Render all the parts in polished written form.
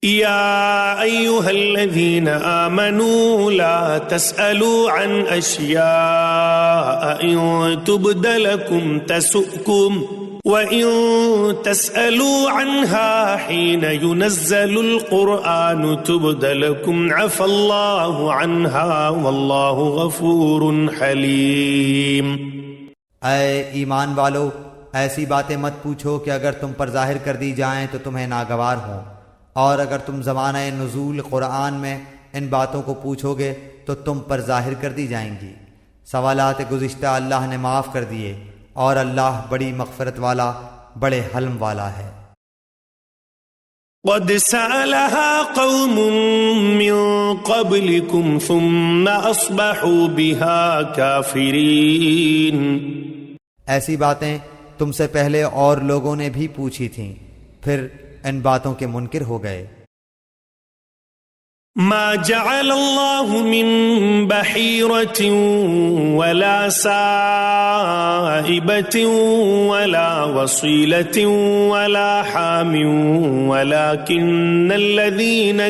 يا أيها الذين آمنوا لا تسألوا عن أشياء إن تبد لكم تسؤكم وإن تسألوا عنها حين ينزل القرآن تبد لكم عفى الله عنها والله غفور حليم۔ اے ایمان والو، ایسی باتیں مت پوچھو کہ اگر تم پر ظاہر کر دی جائیں تو تمہیں ناگوار ہوں، اور اگر تم زمانہ نزول قرآن میں ان باتوں کو پوچھو گے تو تم پر ظاہر کر دی جائیں گی۔ سوالات گزشتہ اللہ نے معاف کر دیے، اور اللہ بڑی مغفرت والا، بڑے حلم والا ہے۔ قد سألها قوم من قبلكم ثم أصبحوا بها كافرين۔ ایسی باتیں تم سے پہلے اور لوگوں نے بھی پوچھی تھیں، پھر ان باتوں کے منکر ہو گئے۔ ما جعل الله من بحيرة ولا سائبة ولا وصيلة ولا حام ولكن الذين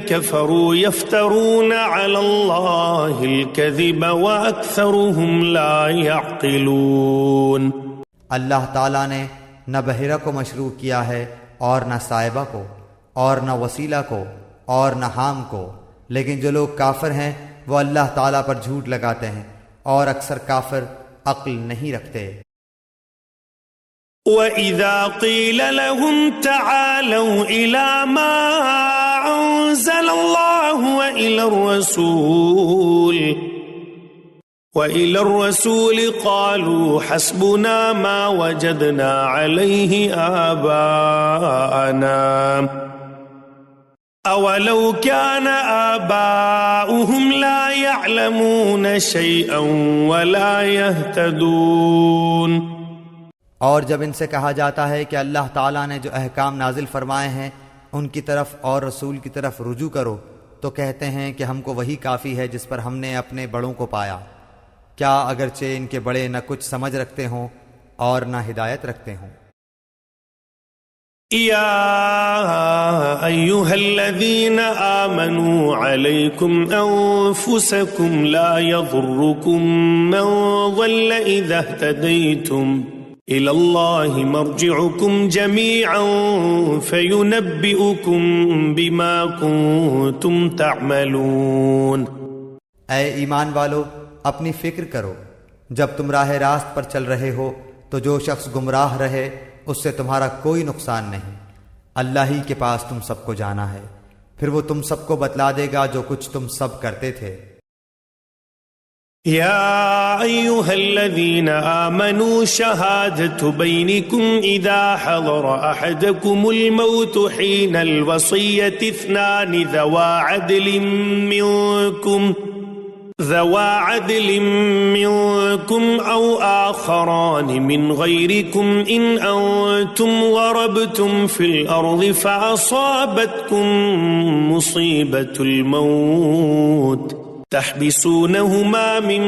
كفروا يفترون على الله الكذب وأكثرهم لا يعقلون۔ اللہ تعالیٰ نے نہ بحیرہ کو مشروع کیا ہے، اور نہ صائبہ کو، اور نہ وسیلہ کو، اور نہ حام کو، لیکن جو لوگ کافر ہیں وہ اللہ تعالیٰ پر جھوٹ لگاتے ہیں، اور اکثر کافر عقل نہیں رکھتے۔ وَإِذَا قِيلَ لَهُمْ تَعَالَوْا إِلَى مَا أَنزَلَ اللَّهُ وَإِلَى الرَّسُولِ قَالُوا حَسْبُنَا مَا وَجَدْنَا عَلَيْهِ آبَاءَنَا أَوَلَوْ كَانَ آبَاؤُهُمْ لَا يَعْلَمُونَ شَيْئًا وَلَا يَهْتَدُونَ۔ اور جب ان سے کہا جاتا ہے کہ اللہ تعالیٰ نے جو احکام نازل فرمائے ہیں ان کی طرف اور رسول کی طرف رجوع کرو، تو کہتے ہیں کہ ہم کو وہی کافی ہے جس پر ہم نے اپنے بڑوں کو پایا، کیا اگرچہ ان کے بڑے نہ کچھ سمجھ رکھتے ہوں اور نہ ہدایت رکھتے ہوں۔ یا ایھا الذین آمنوا علیکم انفسکم لا یضرکم من ضل اذا اہتدیتم الی اللہ مرجعکم جمیعا فینبئکم بما کنتم تعملون۔ اے ایمان والو، اپنی فکر کرو، جب تم راہ راست پر چل رہے ہو تو جو شخص گمراہ رہے اس سے تمہارا کوئی نقصان نہیں، اللہ ہی کے پاس تم سب کو جانا ہے، پھر وہ تم سب کو بتلا دے گا جو کچھ تم سب کرتے تھے۔ یا ایھا الذین آمنوا شہادۃ بینکم اذا حضر احدکم الموت حین الوصیۃ اثنان ذوا عدل منكم أو آخران من غيركم إن أنتم ضربتم في الأرض فأصابتكم مصيبة الموت تحبسونهما من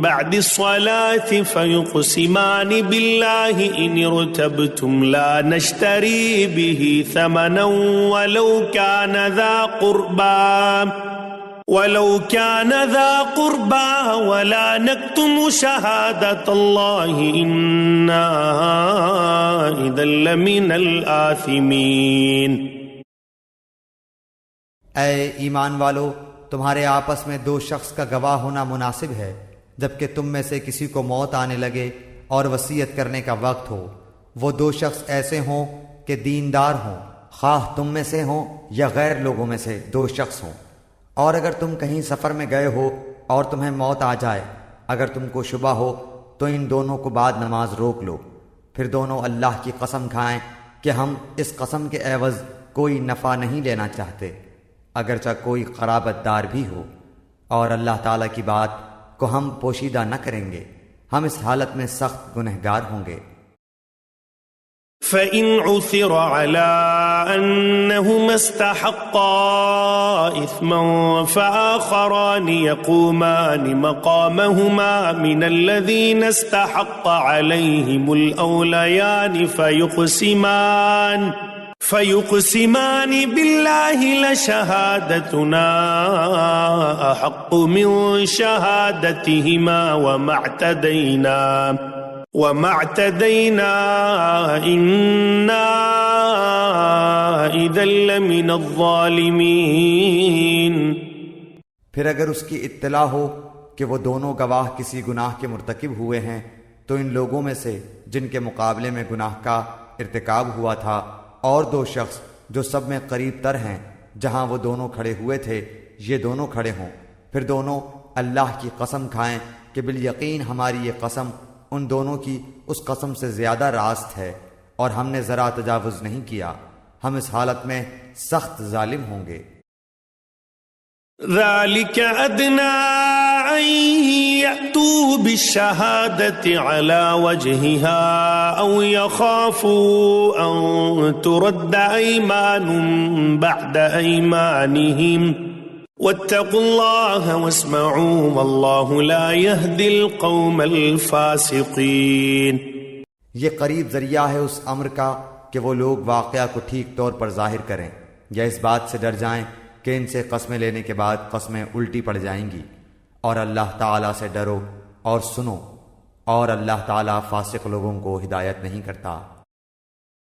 بعد الصلاة فيقسمان بالله إن ارتبتم لا نشتري به ثمنا ولو كان ذا قربى ولا نكتم شهادة الله إنا إذا لمن الآثمين۔ اے ایمان والو، تمہارے آپس میں دو شخص کا گواہ ہونا مناسب ہے، جبکہ تم میں سے کسی کو موت آنے لگے اور وصیت کرنے کا وقت ہو، وہ دو شخص ایسے ہوں کہ دیندار ہوں، خواہ تم میں سے ہوں یا غیر لوگوں میں سے دو شخص ہوں۔ اور اگر تم کہیں سفر میں گئے ہو اور تمہیں موت آ جائے، اگر تم کو شبہ ہو تو ان دونوں کو بعد نماز روک لو، پھر دونوں اللہ کی قسم کھائیں کہ ہم اس قسم کے عوض کوئی نفع نہیں لینا چاہتے، اگرچہ کوئی قرابت دار بھی ہو، اور اللہ تعالیٰ کی بات کو ہم پوشیدہ نہ کریں گے، ہم اس حالت میں سخت گنہگار ہوں گے۔ فإن عثر على أنهما استحقا إثما فآخران يقومان مقامهما من الذين استحق عليهم الأوليان فيقسمان بالله لشهادتنا أحق من شهادتهما وما اعتدينا إنا إذا لمن الظالمين۔ پھر اگر اس کی اطلاع ہو کہ وہ دونوں گواہ کسی گناہ کے مرتکب ہوئے ہیں تو ان لوگوں میں سے جن کے مقابلے میں گناہ کا ارتکاب ہوا تھا اور دو شخص جو سب میں قریب تر ہیں جہاں وہ دونوں کھڑے ہوئے تھے یہ دونوں کھڑے ہوں، پھر دونوں اللہ کی قسم کھائیں کہ بالیقین ہماری یہ قسم ان دونوں کی اس قسم سے زیادہ راست ہے اور ہم نے ذرا تجاوز نہیں کیا، ہم اس حالت میں سخت ظالم ہوں گے۔ ذلك أدنى أن يأتوا بالشهادة على وجهها أو يخافوا أن ترد أيمان بعد أيمانهم واتقوا الله واسمعوا والله لا يهدي القوم الفاسقين۔ یہ قریب ذریعہ ہے اس امر کا کہ وہ لوگ واقعہ کو ٹھیک طور پر ظاہر کریں یا اس بات سے ڈر جائیں کہ ان سے قسمیں لینے کے بعد قسمیں الٹی پڑ جائیں گی، اور اللہ تعالیٰ سے ڈرو اور سنو، اور اللہ تعالیٰ فاسق لوگوں کو ہدایت نہیں کرتا۔